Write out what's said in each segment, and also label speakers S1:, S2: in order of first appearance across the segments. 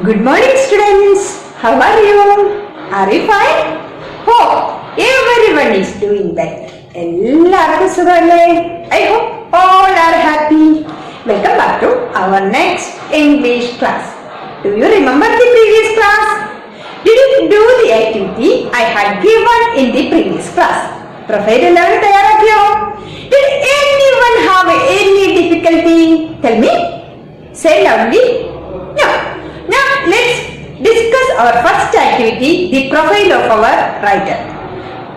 S1: Good morning, students. How are you? Are you fine? Hope everyone is doing well. എല്ലാവർക്കും സുഖമല്ലേ? I hope all are happy. Welcome back to our next English class. Do you remember the previous class? Did you do the activity I had given in the previous class? Profile എല്ലാവരും തയ്യാറാക്കിയോ? Did anyone have any difficulty? Tell me. Say loudly. No. Now let's discuss our first activity, the profile of our writer.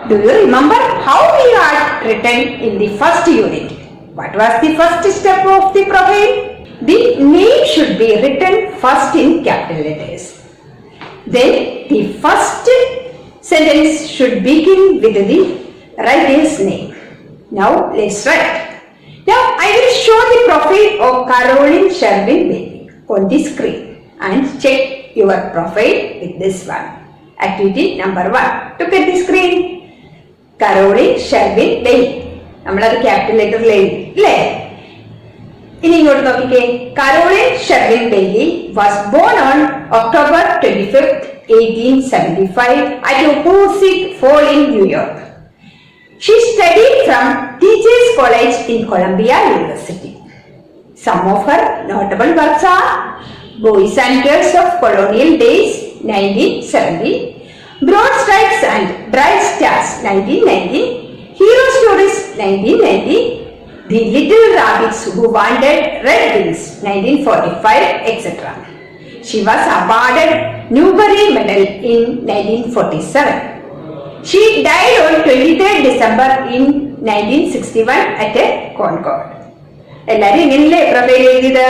S1: Do you remember how we had written in the first unit? What was the first step of the profile? The name should be written first in capital letters. Then the first sentence should begin with the writer's name. Now let's write. Now I will show the profile of Caroline Sherwin Bailey on the screen. And check your profile with this one. Activity number 1. Look at the screen. Caroline Sherwin Bailey. നമ്മളത് capital ലെറ്ററിൽ എഴുതി അല്ലേ? ഇനി ഇങ്ങോട്ട് നോക്കിക്കേ. Caroline Sherwin Bailey was born on October 25th, 1875 at Hoosick Falls in New York. She studied from Teachers College in Columbia University. Some of her notable works are Boys and Girls of Colonial Days, 1970, Broad Stripes and Bright Stars, 1990, Hero Stories, 1990, The Little Rabbits Who Wanted Red Wings, 1945, etc. She was awarded Newbery Medal in 1947. She died on 23rd December in 1961 at Concord. എല്ലാവരും എങ്ങനെയല്ലേ profile എഴുതിയത്?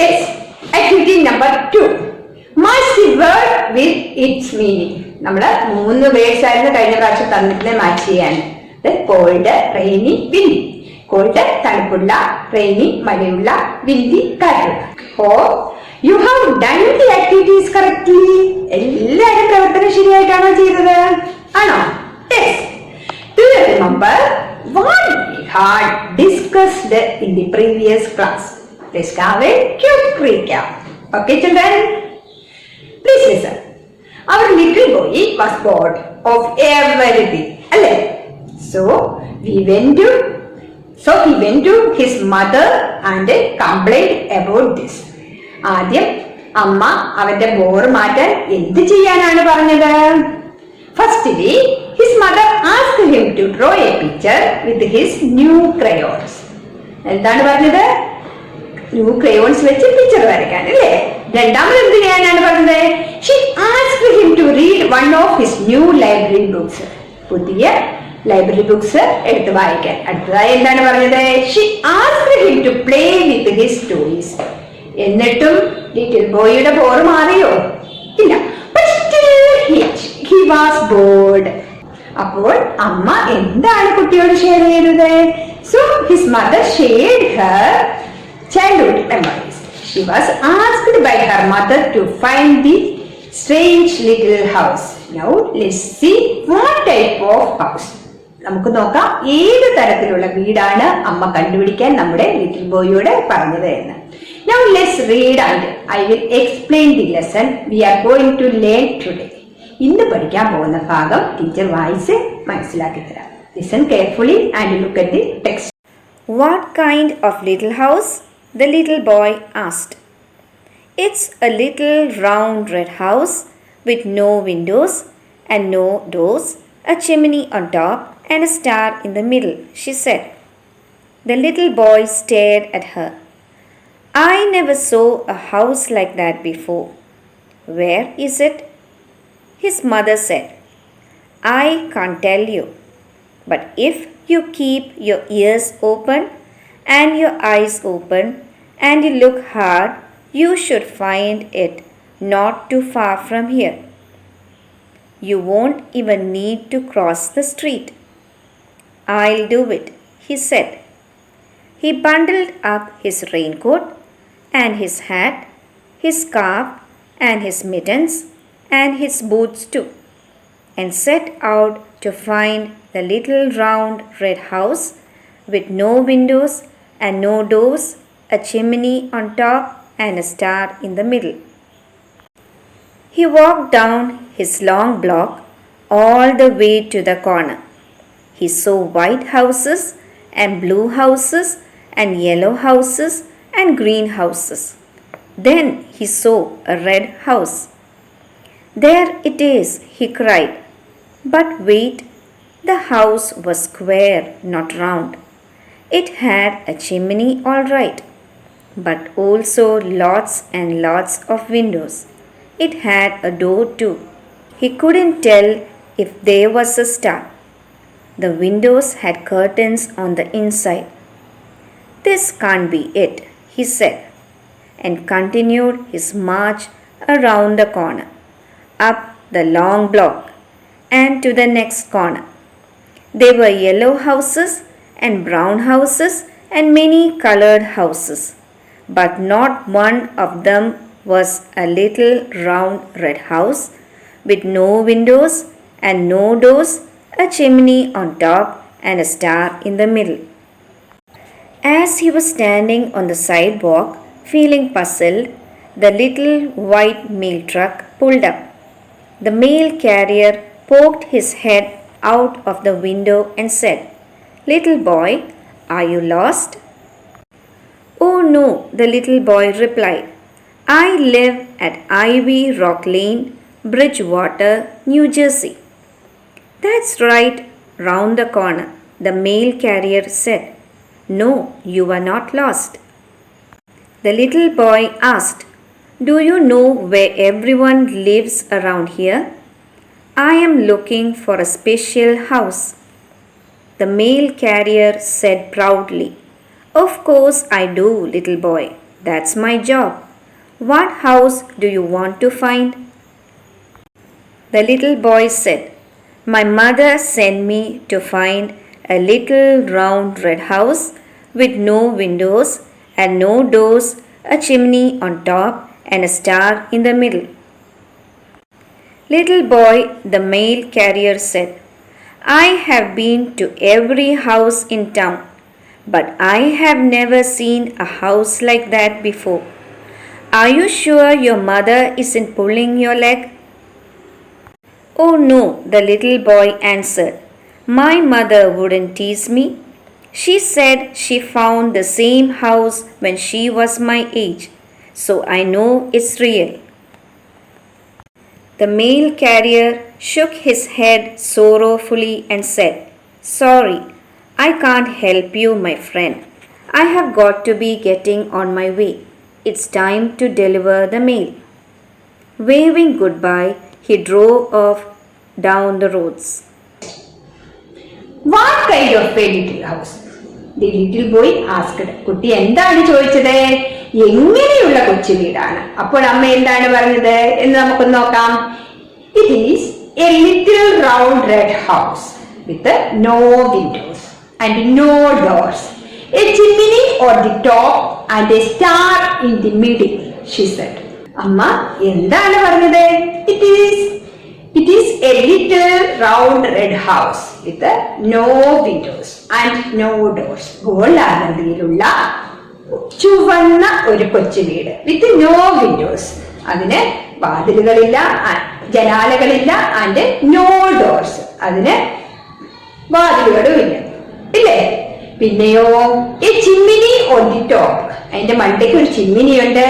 S1: Yes. Activity number 2. Match the word with its meaning. നമ്മൾ 3 words ആയിരുന്നു കഴിഞ്ഞ പ്രാവശ്യം തന്നിട്ട് match ചെയ്യാൻ. Cold, rainy, windy. Cold തണുപ്പുള്ള, rainy മഴയുള്ള, വിൻഡി കാറ്റുള്ള. You have done the activities correctly. എല്ലാവരും പ്രവർത്തനം ശരിയായിട്ടാണോ ചെയ്തത്? ആണോ? Yes. Do you remember what we had discussed in the previous class? Let's have a quick recap. Okay, children? Please listen. Our little boy was bored of everything. So he went to his mother and complained about this. ആദ്യം അമ്മ അവന്റെ bore മാറ്റാൻ എന്ത് ചെയ്യാനാണ് പറഞ്ഞത്? Firstly, his mother asked him to draw a picture with his new crayons. എന്താണ് പറഞ്ഞത്? New crayons വെച്ച് പിക്ചർ വരയ്ക്കാൻ അല്ലേ? രണ്ടാമത് എന്ത് ചെയ്യാനാണ് പറഞ്ഞത്? She asked him to read one of his new library books. പുതിയ ലൈബ്രറി ബുക്സ് എടുത്ത് വായിക്കാൻ. അടുത്തതായി എന്താണ് പറഞ്ഞത്? She asked him to play with his toys. എന്നിട്ടും ലിറ്റിൽ ബോയിയുടെ ബോർ മാറിയോ? ഇല്ല. But still he was bored. അപ്പോൾ അമ്മ എന്താണ് കുട്ടിയോട് ഷെയർ ചെയ്തത്? So his mother shared her childhood memories. She was asked by her mother to find the strange little house. Now let's see what type of house. നമുക്ക് നോക്കാം ഏത് തരത്തിലുള്ള വീടാണ് അമ്മ കണ്ടുപിടിക്കാൻ നമ്മുടെ ലിറ്റിൽ ബോയിയോട് പറഞ്ഞത് എന്ന്. Now let's read and I will explain the lesson we are going to learn today. ഇന്ന് പഠിക്കാൻ പോകുന്ന ഭാഗം ടീച്ചർ വായിച്ച് മനസ്സിലാക്കി തരാം. Listen carefully and look at the text.
S2: What kind of little house? The little boy asked. It's a little round red house with no windows and no doors, a chimney on top and a star in the middle, she said. The little boy stared at her. I never saw a house like that before. Where is it? His mother said, I can't tell you, but if you keep your ears open and your eyes open and you look hard, you should find it not too far from here. You won't even need to cross the street. I'll do it, he said. He bundled up his raincoat and his hat, his scarf and his mittens and his boots too, and set out to find the little round red house with no windows and no doors, a chimney on top and a star in the middle. He walked down his long block all the way to the corner. He saw white houses and blue houses and yellow houses and green houses. Then he saw a red house. There it is, he cried. But wait, the house was square, not round. It had a chimney all right, but also lots and lots of windows. It had a door too. He couldn't tell if there was a star. The windows had curtains on the inside. This can't be it, he said, and continued his march around the corner, up the long block, and to the next corner. There were yellow houses and brown houses and many colored houses, but not one of them was a little round red house with no windows and no doors, a chimney on top and a star in the middle. As he was standing on the sidewalk, feeling puzzled, the little white mail truck pulled up. The mail carrier poked his head out of the window and said, Little boy, are you lost? Oh no, the little boy replied. I live at Ivy Rock Lane, Bridgewater, New Jersey. That's right, round the corner, the mail carrier said. No, you are not lost. The little boy asked, Do you know where everyone lives around here? I am looking for a special house. The mail carrier said proudly, Of course I do, little boy. That's my job. What house do you want to find? The little boy said, My mother sent me to find a little round red house with no windows and no doors, a chimney on top and a star in the middle. Little boy, the mail carrier said, I have been to every house in town, but I have never seen a house like that before. Are you sure your mother isn't pulling your leg? Oh no, the little boy answered. My mother wouldn't tease me. She said she found the same house when she was my age, so I know it's real. The mail carrier shook his head sorrowfully and said, Sorry, I can't help you, my friend. I have got to be getting on my way. It's time to deliver the mail. Waving goodbye, he drove off down the roads.
S1: What kind of a little house? The little boy asked. കുട്ടി എന്താണ് ചോദിച്ചത്? എങ്ങനെയുള്ള കൊച്ചു വീടാണ്? അപ്പോൾ അമ്മ എന്താണ് പറഞ്ഞത് എന്ന് നമുക്ക് നോക്കാം. It is a little round red house with no windows and no doors, a chimney on the top and a star in the middle, she said. അമ്മ എന്താണ് പറഞ്ഞത്? It is a little round red house with no windows and no doors. ഗോളാകൃതിയിലുള്ള ചുവന്ന ഒരു കൊച്ചു വീട് വിത്ത് no windows. അതിന് വാതിലുകളില്ല, ജനാലകളില്ല, ആൻഡ് നോ ഡോർസ്. അതിന് വാതിലുകളും ഇല്ല, ഇല്ലേ? പിന്നെയോ ഈ ചിമ്മിനി ഓൺ ദി ടോപ്പ്, അതിന്റെ മണ്ടയ്ക്ക് ഒരു ചിമ്മിനി ഉണ്ട്.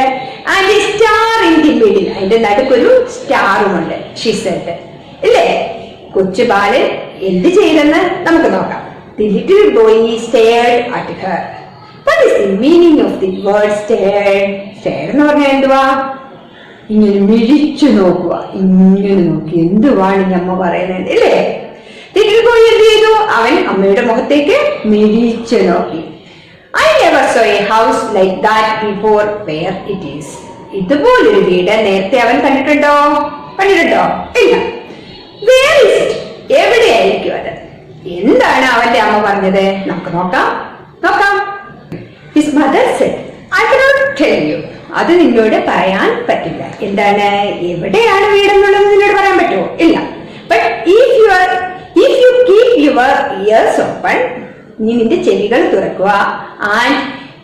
S1: And star in the middle, അതിന്റെ നടുക്കൊരു സ്റ്റാറുമുണ്ട്. ഷിസെഡ്, ഇല്ലേ? കൊച്ചു ബാലൻ എന്ത് ചെയ്തെന്ന് നമുക്ക് നോക്കാം. The little boy stared at her. What is the meaning of the word stared? Stared എന്ന് പറഞ്ഞാൽ എന്തുവാ? ഇങ്ങനെ മിഴിച്ചു നോക്കുക. ഇങ്ങനെ നോക്കി എന്തുവാണ് ഈ അമ്മ പറയുന്നത് അല്ലേ? ലിറ്റിൽ ബോയ് എന്ത് ചെയ്തു? അവൻ അമ്മയുടെ മുഖത്തേക്ക് മിഴിച്ചു നോക്കി. I never saw a house like that before. Where it is? ഇതുപോലൊരു വീട് നേരത്തെ അവൻ കണ്ടിട്ടുണ്ടോ? ഇല്ല. Where is it? എവിടെയായിരിക്കും അത്? എന്താണ് അവന്റെ അമ്മ പറഞ്ഞത്? നമുക്ക് നോക്കാം. His mother said, I cannot tell you. അത് നിന്നോട് പറയാൻ പറ്റില്ല. എന്താണ്? എവിടെയാണ് വീടെന്നുള്ളത് നിന്നോട് പറയാൻ പറ്റുമോ? ഇല്ല. But if you keep your ears open, നീ നിന്റെ ചെവികൾ തുറക്കുക, and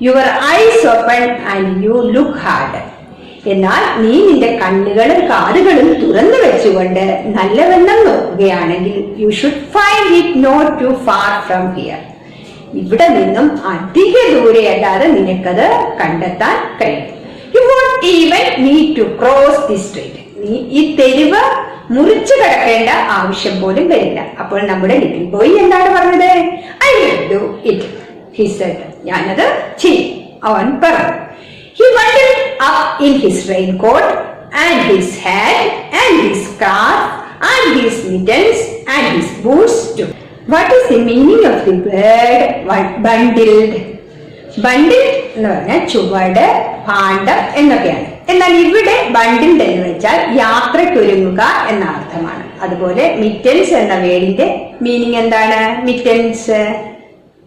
S1: your eyes open and you look hard, എന്നാൽ നീ നിന്റെ കണ്ണുകളും കാതുകളും തുറന്നു വെച്ചുകൊണ്ട് നല്ലവണ്ണം നോക്കുകയാണെങ്കിൽ you should find it not too far from here. ഇവിടെ നിന്നും അധിക ദൂരെയല്ലാതെ നിനക്കത് കണ്ടെത്താൻ കഴിയും. You won't even need to cross the street. നീ ഈ തെരുവ് മുറിച്ചു കടക്കേണ്ട ആവശ്യം പോലും വരില്ല. അപ്പോൾ നമ്മുടെ ലിറ്റിൽ ബോയ് എന്താണ് പറഞ്ഞത്? I will do it, he said. ഞാനത് ചെയ്യും, അവൻ പറഞ്ഞു. He bundled up in his raincoat and his hat and his scarf and his mittens and his boots too. What is the meaning of the word bundled? Bundled എന്ന് പറഞ്ഞാൽ ചുവട്, ഭാണ്ഡം എന്നൊക്കെയാണ്. എന്നാൽ ഇവിടെ ബണ്ടിൽഡ് എന്ന് വെച്ചാൽ യാത്രയ്ക്കൊരുങ്ങുക എന്ന അർത്ഥമാണ്. അതുപോലെ മിറ്റൻസ് എന്ന വേർഡിന്റെ മീനിങ് എന്താണ്? മിറ്റൻസ്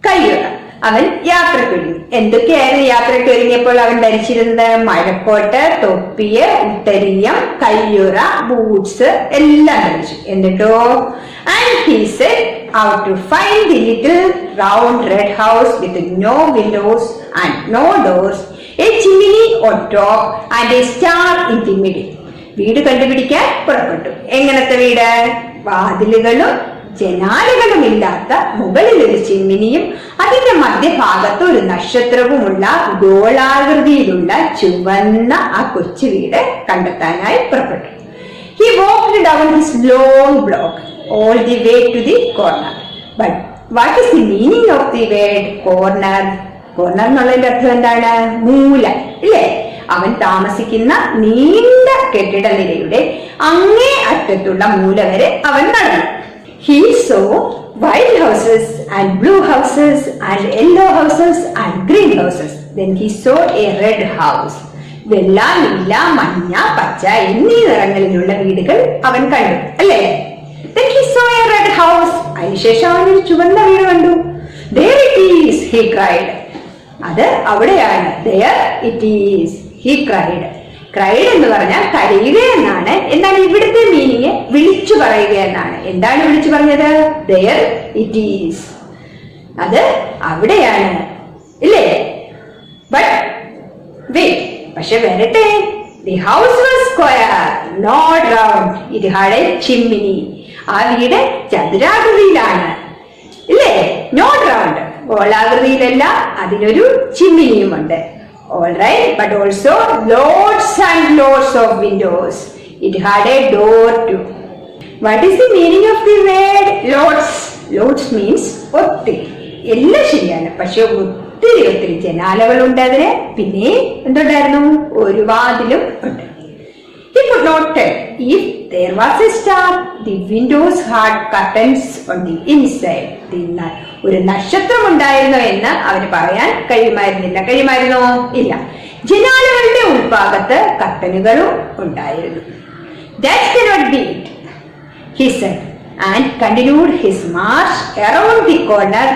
S1: കയ്യുറ. അവൻ യാത്രയ്ക്കൊരുങ്ങി. എന്തൊക്കെയായിരുന്നു യാത്രയ്ക്കൊരുങ്ങിയപ്പോൾ അവൻ ധരിച്ചിരുന്നത്? മഴക്കോട്ട്, തൊപ്പിയ്, ഉത്തരീയം, കയ്യുറ, ബൂട്ട്സ് എല്ലാം ധരിച്ചു. എന്നിട്ടോ and he set out to find the little round red house with no windows and no doors, a chimney on top and a star in the middle. വീട് കണ്ടുപിടിക്കാൻ പുറപ്പെട്ടു. എങ്ങനത്തെ വീട്? വാതിലുകളും ജനാലകളും ഇല്ലാത്ത മുകളിൽ ഒരു ചിമ്മിനിയും അതിന്റെ മധ്യഭാഗത്ത് ഒരു നക്ഷത്രവുമുള്ള ഗോളാകൃതിയിലുള്ള ചുവന്ന ആ കൊച്ചു വീട് കണ്ടെത്താനായി പുറപ്പെട്ടു. He walked down his long block all the way to the corner. But what is the meaning of the word corner? Corner എന്നുള്ളതിന്റെ അർത്ഥം എന്താണ്? മൂല, ഇല്ലേ? അവൻ താമസിക്കുന്ന നീണ്ട കെട്ടിട നിരയുടെ അങ്ങേ അറ്റത്തുള്ള മൂല വരെ അവൻ നടന്നു. He saw white houses and blue houses and yellow houses and green houses. Then he saw a red house. വെള്ള, നീല, മഞ്ഞ, പച്ച എന്നീ നിറങ്ങളിലുള്ള വീടുകൾ അവൻ കണ്ടു, അല്ലേ? Then he saw a red house. അതിനുശേഷം അവൻ ഒരു ചുവന്ന വീട് കണ്ടു. There it is, he cried. അത് അവിടെയാണ്. There it is, he cried. Cried എന്ന് പറഞ്ഞാൽ കരയുക എന്നാണ്. എന്നാൽ ഇവിടുത്തെ മീനിങ് വിളിച്ചു പറയുക എന്നാണ്. എന്താണ് വിളിച്ചു പറഞ്ഞത്? There it is, അത് അവിടെയാണ്, ഇല്ലേ? But wait, പക്ഷെ വരട്ടെ. The house was square, not round. It had a chimney. ആ വീട് ചതുരാകൃതിയിലാണ്, ഇല്ലേ? നോട്ട് റൗണ്ട്, ഗോളാകൃതിയിലല്ല, അതിനൊരു ചിമ്മിനിയുമുണ്ട്. All right, but also lots and lots of windows. It had a door too. What is the meaning of the word lots? Lots means ഒത്തിരി. എല്ലാം ശരിയാണ്, പക്ഷെ ഒത്തിരി ജനാലകളുണ്ട് അതിന്. പിന്നെ എന്തുണ്ടായിരുന്നു? ഒരു വാതിലും ഉണ്ട്. He could not tell if there was a star. The windows had curtains on the inside. ഒരു നക്ഷത്രം ഉണ്ടായിരുന്നോ എന്ന് അവന് പറയാൻ കഴിയുമായിരുന്നോ? ഇല്ല. ജനാലകളുടെ ഉൾഭാഗത്ത് കർട്ടനുകളും ഉണ്ടായിരുന്നു. That cannot be it, he said, and continued his march around the corner,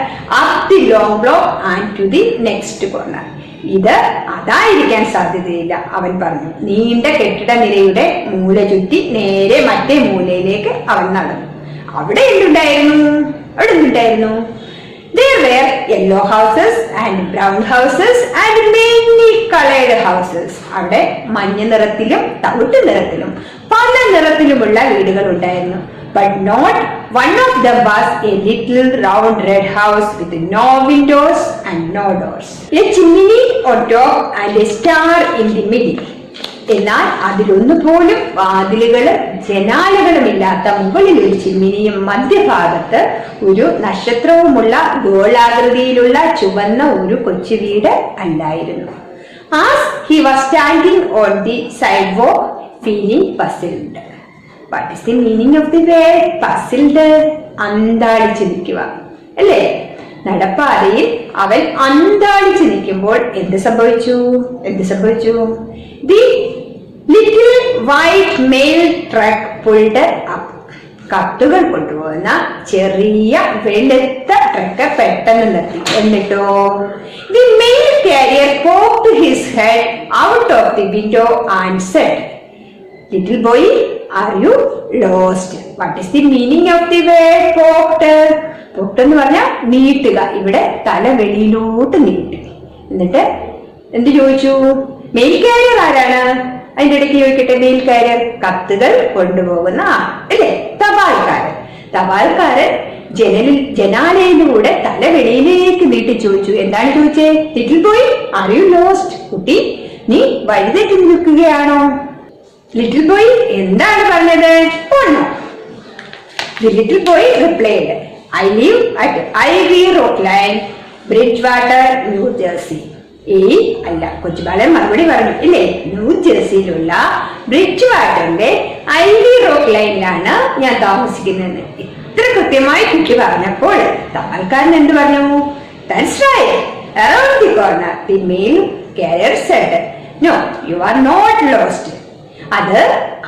S1: up the long block and to the next corner. ഇത് അതായിരിക്കാൻ സാധ്യതയില്ല, അവൻ പറഞ്ഞു. നീണ്ട കെട്ടിട നിരയുടെ മൂല ചുറ്റി നേരെ മറ്റേ മൂലയിലേക്ക് അവൻ നടന്നു. അവിടെ എന്തുണ്ടായിരുന്നു? There were yellow houses and brown houses and many colored houses. അവിടെ മഞ്ഞ നിറത്തിലും തവിട്ട് നിറത്തിലും പല നിറത്തിലുമുള്ള വീടുകൾ ഉണ്ടായിരുന്നു. But not one of them was a little round red house with no windows and no doors, a chimney on top and a star in the middle. എന്നാൽ അതിലൊന്നുപോലും വാതിലുകളും ജനാലകളും ഇല്ലാത്ത മുകളിൽ ഒരു ചിമ്മിനിയും മധ്യഭാഗത്ത് ഒരു നക്ഷത്രവുമുള്ള ഗോളാകൃതിയിലുള്ള ചുവന്ന ഒരു കൊച്ചു വീട് അല്ലായിരുന്നു. As he was standing on the sidewalk feeling puzzled. What is the meaning of the word puzzled? അന്താളിച്ച് നിൽക്കുക അല്ലേ? നടപ്പാതയിൽ അവൻ അന്താളിച്ച് നിൽക്കുമ്പോൾ എന്ത് സംഭവിച്ചു? The little white mail truck pulled up. കത്തുകൾ കൊണ്ടുപോകുന്ന ചെറിയ വെളുത്ത ട്രക്ക് പെട്ടെന്ന് നിർത്തി. എന്നിട്ടോ the mail carrier poked his head out of the window and said, little boy, are you lost? What is the meaning of the word poked? Poked എന്ന് പറഞ്ഞാൽ നീട്ടുക. ഇവിടെ തല വെളിയിലോട്ട് നീട്ടി. എന്നിട്ട് എന്ത് ചോദിച്ചു? മെയിൽ കാരിയർ ആരാണ്? അതിന്റെ ഇടയ്ക്ക് ചോദിക്കട്ടെ, മെയിൽ കാരിയർ കത്തുകൾ കൊണ്ടുപോകുന്ന ആൾ അല്ലേ? തപാൽക്കാരൻ ജനാലയിലൂടെ തല വെളിയിലേക്ക് നീട്ടി ചോദിച്ചു. എന്താണ് ചോദിച്ചേ? Little boy, are you lost? കുട്ടി, നീ വഴിതെറ്റി നിൽക്കുകയാണോ? ലിറ്റിൽ ബോയ് എന്താണ് പറഞ്ഞത്? The little boy replied, I live at Ivy Rock Line, Bridgewater, New Jersey. അല്ല, കൊച്ചുബാലൻ മറുപടി പറഞ്ഞു ഇല്ലേ? ന്യൂജേഴ്സിയിലുള്ള ബ്രിഡ്ജ് വാട്ടറിന്റെ ഐവി റോക്ക് ലൈനിലാണ് ഞാൻ താമസിക്കുന്നത്. ഇത്ര കൃത്യമായി കുട്ടി പറഞ്ഞപ്പോൾ തപാൽക്കാരൻ എന്ത് പറഞ്ഞു? That's right, around the corner, the mail carrier said. No, you are not lost. അത്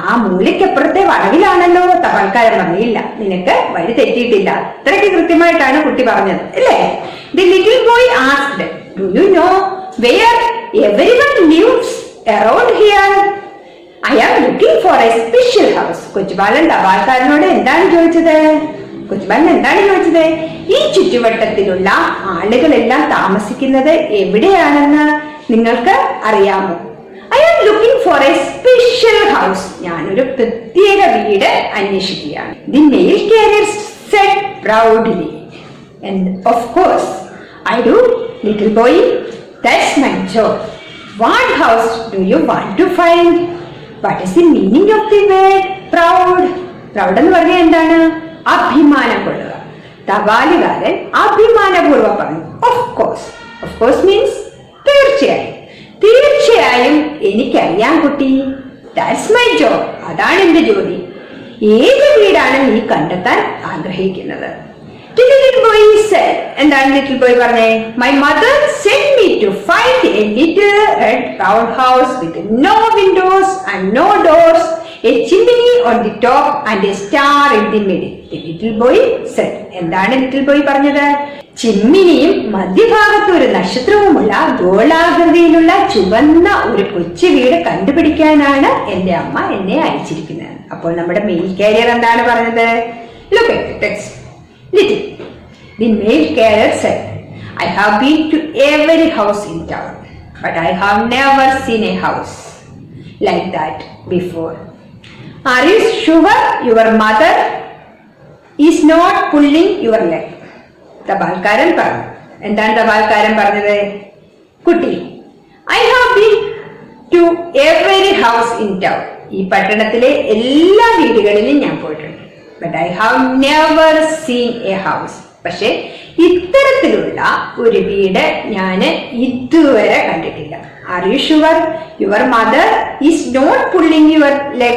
S1: ആ മൂലയ്ക്കപ്പുറത്തെ വളവിലാണല്ലോ. തപാൽക്കാരൻ പറഞ്ഞില്ല, നിനക്ക് വഴി തെറ്റിയിട്ടില്ല. ഇത്രയ്ക്ക് കൃത്യമായിട്ടാണ് കുട്ടി പറഞ്ഞത് അല്ലേ? The little boy asked, Do you know where everyone lives around here? I am looking for a special house. കൊച്ചുബാലൻ തപാൽക്കാരനോട് എന്താണ് ചോദിച്ചത്? ഈ ചുറ്റുവട്ടത്തിലുള്ള ആളുകളെല്ലാം താമസിക്കുന്നത് എവിടെയാണെന്ന് നിങ്ങൾക്ക് അറിയാമോ? I am looking for a special house. ഞാനൊരു പ്രത്യേക വീട് അന്വേഷിക്കുകയാണ്. The mail carrier said proudly. And of course, I do, little boy. That's my job. What house do you want to find? What is the meaning of the word proud? Proud എന്ന് പറഞ്ഞാൽ എന്താണ്? അഭിമാനം കൊള്ളുക. തപാലുകാരൻ അഭിമാനപൂർവ്വം പറഞ്ഞു. Of course means തീർച്ചയായും എനിക്കറിയാം കുട്ടി. That's my job. അതാണ് എന്റെ ജോലി. ഏത് വീടാണ് നീ കണ്ടെത്താൻ ആഗ്രഹിക്കുന്നത്? Little boy said, എന്താണ് ലിറ്റിൽ ബോയ് പറഞ്ഞേ? My mother sent me to find a little red round house with no windows and no doors, a chimney on the top and a star in the middle. The little boy said. എന്താണ് little boy പറഞ്ഞത്? ചിമ്മിനിയും മധ്യഭാഗത്ത് ഒരു നക്ഷത്രവുമുള്ള ഗോളാകൃതിയിലുള്ള ചുവന്ന ഒരു കൊച്ചു വീട് കണ്ടുപിടിക്കാനാണ് എന്റെ അമ്മ എന്നെ അയച്ചിരിക്കുന്നത്. അപ്പോൾ നമ്മുടെ മെയിൽ കാരിയർ എന്താണ് പറഞ്ഞത്? Look at the text. Little. The mail carrier said, I have been to every house in town, but I have never seen a house like that before. Are you sure your mother is not pulling your leg? തപാൽക്കാരൻ പറഞ്ഞു. എന്താണ് തപാൽക്കാരൻ പറഞ്ഞത്? കുട്ടി, I have been to every house in town. ഈ പട്ടണത്തിലെ എല്ലാ വീടുകളിലും ഞാൻ പോയിട്ടുണ്ട്. But I have never seen a house. പക്ഷെ ഇത്തരത്തിലുള്ള ഒരു വീട് ഞാൻ ഇതുവരെ കണ്ടിട്ടില്ല. Are you sure your mother is not pulling your leg?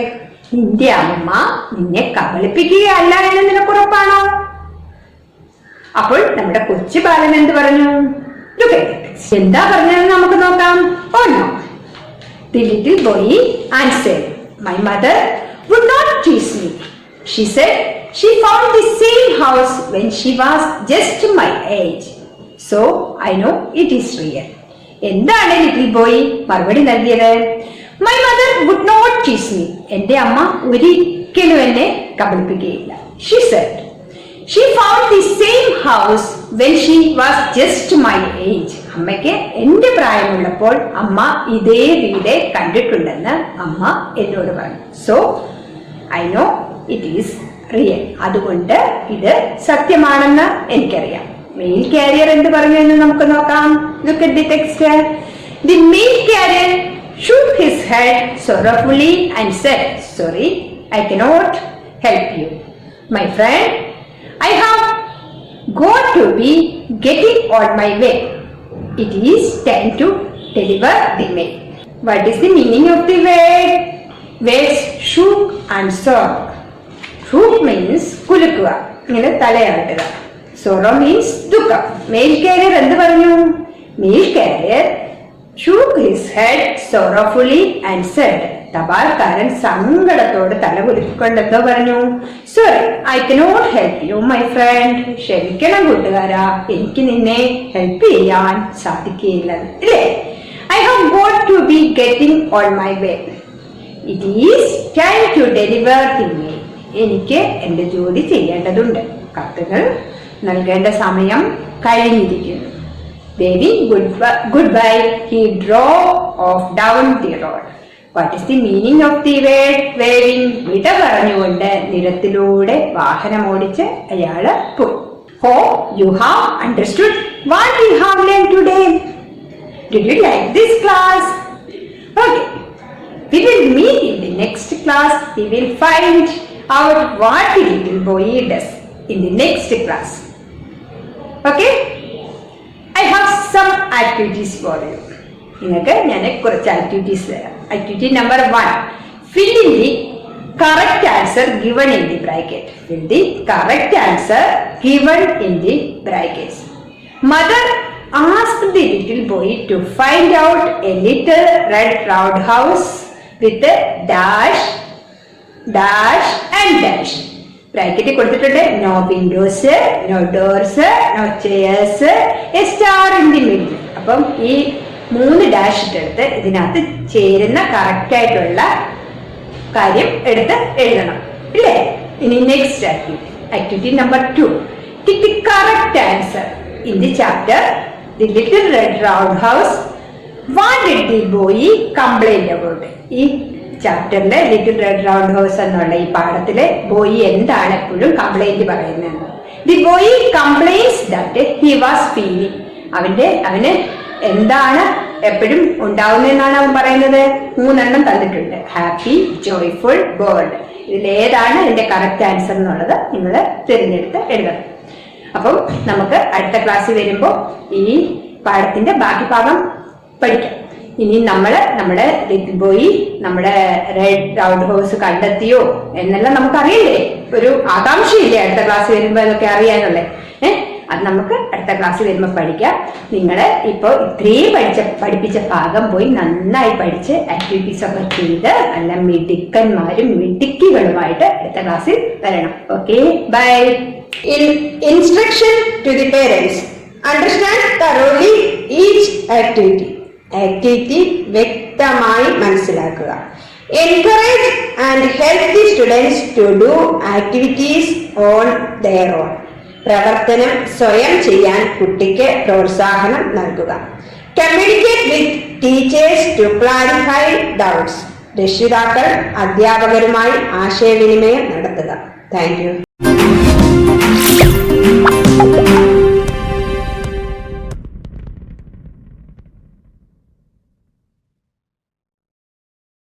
S1: നിന്റെ അമ്മ നിന്നെ കബളിപ്പിക്കുകയല്ല എന്ന് നിനക്കുറപ്പാണോ? അപ്പോൾ നമ്മുടെ കൊച്ചു ബാലൻ എന്ത് പറഞ്ഞു? എന്താ പറഞ്ഞതെന്ന് നമുക്ക് നോക്കാം. Oh no. The little boy answered, My mother would not tease me. She said she found the same house when she was just my age. So I know it is real. എന്താണ് little boy മറുപടി നൽകിയത്? My mother would not tease me. എന്റെ അമ്മ ഒരിക്കലും എന്നെ കബളിപ്പിക്കുകയില്ല. She said she found the same house when she was just my age. അമ്മയ്ക്ക് എന്റെ പ്രായമുള്ളപ്പോൾ അമ്മ ഇതേ വീട് കണ്ടിട്ടുണ്ടെന്ന് അമ്മ എന്നോട് പറഞ്ഞു. So I know it is real. അതുകൊണ്ട് ഇത് സത്യമാണെന്ന് എനിക്കറിയാം. മെയിൽ കാരിയർ എന്ത് പറഞ്ഞു എന്ന് നമുക്ക് നോക്കാം. Look at the text. The mail carrier shook his head sorrowfully and said, Sorry, I cannot help you. My friend, I have got to be getting on my way. It is time to deliver the mail. What is the meaning of the word? Words shook and sorrow. Shook means കുലുക്കുക, ഇങ്ങനെ തലയാട്ടുക. Sorrow means ദുഃഖം. Mail carrier എന്ത് പറഞ്ഞു? Mail carrier shook his head sorrowfully and said, തപാൽക്കാരൻ സങ്കടത്തോട് തല കുലുക്കിക്കൊണ്ട് എന്തോ പറഞ്ഞു? Sorry, I cannot help you my friend. ക്ഷമിക്കണം കൂട്ടുകാരാ, എനിക്ക് നിന്നെ ഹെൽപ്പ് ചെയ്യാൻ സാധിക്കില്ല. ഇല്ലേ? I have got to be getting on my way. It is time to deliver the mail. എനിക്ക് എന്റെ ജോലി ചെയ്യേണ്ടതുണ്ട്. കത്തുകൾ നൽകേണ്ട സമയം കഴിഞ്ഞിരിക്കുന്നു. Waving goodbye, he drove off down the road. What is the meaning of the word waving? വിട പറഞ്ഞുകൊണ്ട് നിരത്തിലൂടെ വാഹനം ഓടിച്ച് അയാള് പോയി. Hope you have understood what we have learned today. Did you like this class? Okay, we will meet in the next class. We will find out what the little boy does in the next class. Okay? I have some activities for you. നിങ്ങൾക്ക് ഞാൻ കുറച്ച് activities തരാം. Activity number 1, fill in the correct answer given in the bracket. Fill the correct answer given in the brackets. Mother asked the little boy to find out a little red round house with a dash, dash and dash. ബ്രാക്കറ്റിൽ കൊടുത്തിട്ടുണ്ട് no windows, no doors, no chairs, a star in the middle. അപ്പം ഈ 3 dash ഇട്ടെടുത്ത് ഇതിനകത്ത് ചേരുന്ന correct ആയിട്ടുള്ള കാര്യം എടുത്ത് എഴുതണം. ഇല്ലേ? ഇനി next activity, activity number 2, tick the correct answer in the chapter the little red round house. What did the boy complaint about? ഈ ചാപ്റ്ററിലെ ലിറ്റിൽ റെഡ് റൗണ്ട് ഹൗസ് എന്നുള്ള ഈ പാഠത്തിലെ ബോയ് എന്താണ് എപ്പോഴും കംപ്ലൈന്റ് പറയുന്നത്? The boy complains that he was feeling. അവന് എന്താണ് എപ്പോഴും ഉണ്ടാവുന്നതെന്നാണ് അവൻ പറയുന്നത്. 3 എണ്ണം തന്നിട്ടുണ്ട്. Happy, joyful, bold. ഇതിലേതാണ് ഇതിന്റെ കറക്റ്റ് ആൻസർ എന്നുള്ളത് നിങ്ങൾ തിരഞ്ഞെടുത്ത് എഴുതണം. അപ്പം നമുക്ക് അടുത്ത ക്ലാസ്സിൽ വരുമ്പോൾ ഈ പാഠത്തിന്റെ ബാക്കി ഭാഗം പഠിക്കാം. ഇനി നമ്മുടെ ലിറ്റിൽ ബോയ് നമ്മുടെ റെഡ് റൗണ്ട് ഹൗസ് കണ്ടെത്തിയോ എന്നെല്ലാം നമുക്കറിയില്ലേ? ഒരു ആകാംക്ഷയില്ലേ അടുത്ത ക്ലാസ് വരുമ്പോ അതൊക്കെ അറിയാനുള്ളേ? അത് നമുക്ക് അടുത്ത ക്ലാസ് വരുമ്പോ പഠിക്കാം. നിങ്ങള് ഇപ്പൊ ഇത്രയും പഠിപ്പിച്ച ഭാഗം പോയി നന്നായി പഠിച്ച് ആക്ടിവിറ്റീസ് ഒക്കെ ചെയ്ത് നല്ല മിടുക്കന്മാരും മിടുക്കികളുമായിട്ട് അടുത്ത ക്ലാസ്സിൽ വരണം. Okay, bye. Instruction to the parents. Understand thoroughly each activity. Activity വ്യക്തമായി മനസ്സിലാക്കുക. Encourage and help the students to do activities on their own. പ്രവർത്തനം സ്വയം ചെയ്യാൻ കുട്ടിക്ക് പ്രോത്സാഹനം നൽകുക. Communicate with teachers to clarify doubts. രക്ഷിതാക്കൾ അധ്യാപകരുമായി ആശയവിനിമയം നടത്തുക. Thank U.